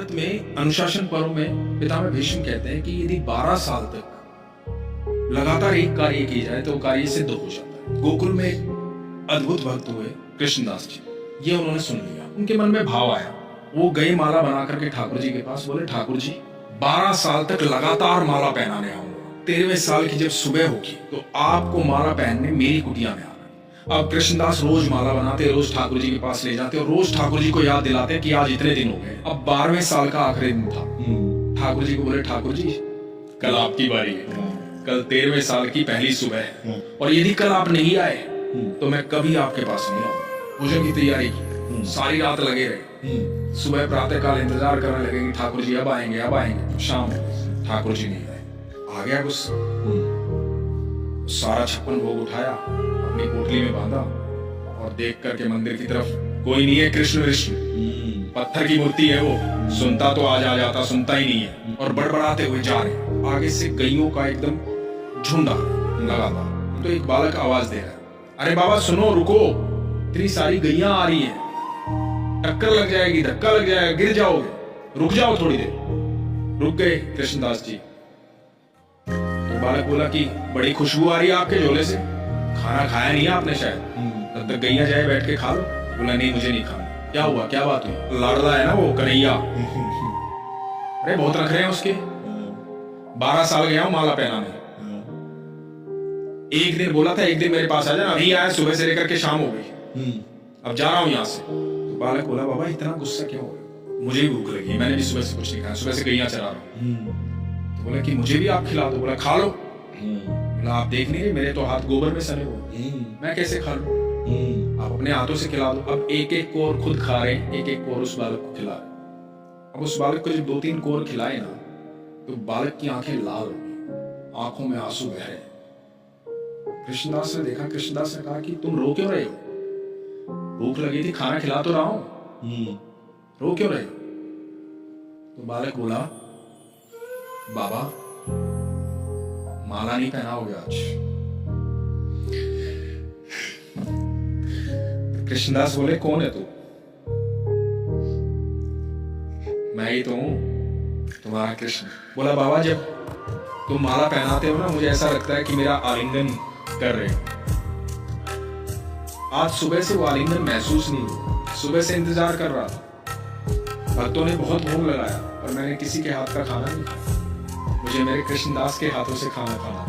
महाभारत में अनुशासन पर्व में पितामह भीष्म कहते हैं कि यदि 12 साल तक लगातार एक कार्य की जाए तो कार्य सिद्ध हो जाता है। गोकुल में एक अद्भुत भक्त हुए कृष्णदास जी, ये उन्होंने सुन लिया, उनके मन में भाव आया, वो गए माला बना करके ठाकुर जी के पास, बोले ठाकुर जी 12 साल तक लगातार माला पहनाने आऊंगा, 13वें साल की जब सुबह होगी तो आपको माला पहनने मेरी कुटिया में आना। अब कृष्णदास रोज माला बनाते, रोज ठाकुर जी के पास ले जाते और रोज ठाकुर जी को याद दिलाते कि आज इतने दिन हो गए। अब 12वें साल का आखिरी दिन था। ठाकुर जी को बोले ठाकुर जी कल आपकी बारी है, कल 13वें साल की पहली सुबह है और यदि कल आप नहीं आए तो मैं कभी आपके पास नहीं आऊंगा। भोजन की तैयारी की, सारी रात लगे रहे, सुबह प्रातः काल इंतजार करने लगे कि ठाकुर जी अब आएंगे अब आएंगे। शाम ठाकुर जी नहीं आए, आ गया गुस्सा, सारा 56 भोग उठाया, अपनी पोटली में बांधा और देख करके मंदिर की तरफ, कोई नहीं है कृष्ण विष्णु, पत्थर की मूर्ति है वो, सुनता तो आज आ जाता, सुनता ही नहीं है और बड़बड़ाते हुए जा रहे। आगे से गईयों का एकदम झुंड लगातार, तो एक बालक आवाज दे रहा है, अरे बाबा सुनो रुको, इतनी सारी गैया आ रही है, टक्कर लग जाएगी, धक्का लग जाएगा, गिर जाओगे, रुक जाओ थोड़ी देर। रुक गए कृष्णदास जी। तो बालक बोला कि बड़ी खुशबू आ रही है आपके झोले से, खाना खाया नहीं है आपने शायद, तब तक गैया जाए बैठ के खा लो। बोला नहीं मुझे नहीं खाना। क्या हुआ, क्या बात हुई? लाडला है ना वो कन्हैया, अरे बहुत रख रहे हैं उसके, 12 साल गया हूं माला पहनाने, एक दिन बोला था एक दिन मेरे पास आ जाना, नहीं आया, सुबह से लेकर के शाम हो गई, अब जा रहा हूं यहां से। तो बालक बोला बाबा इतना गुस्सा क्यों हो रहा? मुझे भी भूख लगी, मैंने भी सुबह से कुछ नहीं खाया, सुबह से गैया चरा रहा हूं। तो बोला कि मुझे भी आप खिला दो। बोला खा लो। बोला आप देख नहीं रहे मेरे तो हाथ गोबर में सने हुए, मैं कैसे खा लूं? आप अपने हाथों से खिला दो। अब एक एक कोर खुद खा रहे, एक एक कोर उस बालक को खिला रहे। अब उस बालक को जब 2-3 कोर खिलाए ना तो बालक की आंखें लाल हो गई, आंखों में आंसू बह रहे। कृष्णदास ने देखा, कृष्णदास ने कहा कि तुम रो क्यों रहे हो? भूख लगी थी, खाना खिला तो रहा हूं, रो क्यों रहे हो? तो बालक बोला बाबा माला नहीं पहनाओगे आज। कृष्णदास बोले कौन है तू? मैं ही तो हूं, तुम्हारा कृष्ण। बोला बाबा जब तुम माला पहनाते हो ना मुझे ऐसा लगता है कि मेरा आलिंगन कर रहे हो। आज सुबह से वो आलिंगन महसूस नहीं हुआ, सुबह से इंतजार कर रहा था, भक्तों ने बहुत भोग लगाया और मैंने किसी के हाथ का खाना नहीं खाया, मुझे मेरे कृष्णदास के हाथों से खाना खाना।